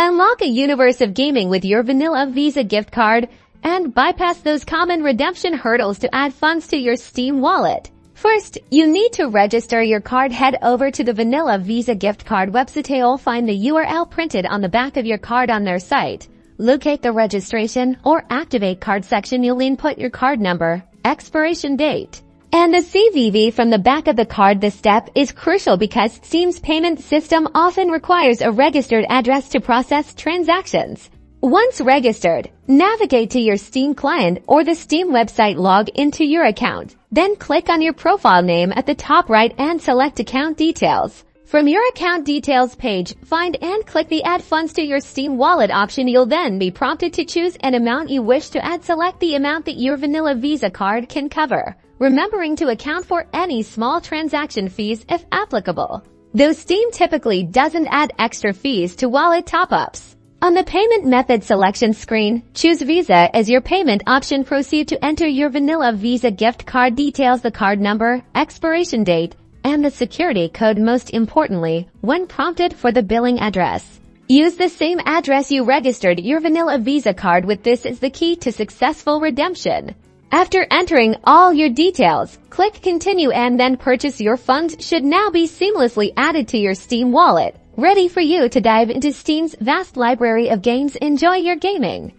Unlock a universe of gaming with your vanilla Visa gift card and bypass those common redemption hurdles to add funds to your Steam wallet. First, you need to register your card. Head over to the Vanilla Visa gift card website. You'll find the URL printed on the back of your card on their site. Locate the registration or activate card section. You'll input your card number, expiration date, and the CVV from the back of the card. This step is crucial because Steam's payment system often requires a registered address to process transactions. Once registered, navigate to your Steam client or the Steam website. Log into your account. Then click on your profile name at the top right and select Account Details. From your Account Details page, find and click the Add Funds to your Steam Wallet option. You'll then be prompted to choose an amount you wish to add. Select the amount that your Vanilla Visa card can cover, remembering to account for any small transaction fees if applicable. Though Steam typically doesn't add extra fees to wallet top-ups. On the payment method selection screen, choose Visa as your payment option. Proceed to enter your Vanilla Visa gift card details, the card number, expiration date, and the security code. Most importantly, when prompted for the billing address, use the same address you registered your Vanilla Visa card with. This is the key to successful redemption. After entering all your details, click Continue and then purchase. Your funds should now be seamlessly added to your Steam wallet, ready for you to dive into Steam's vast library of games. Enjoy your gaming.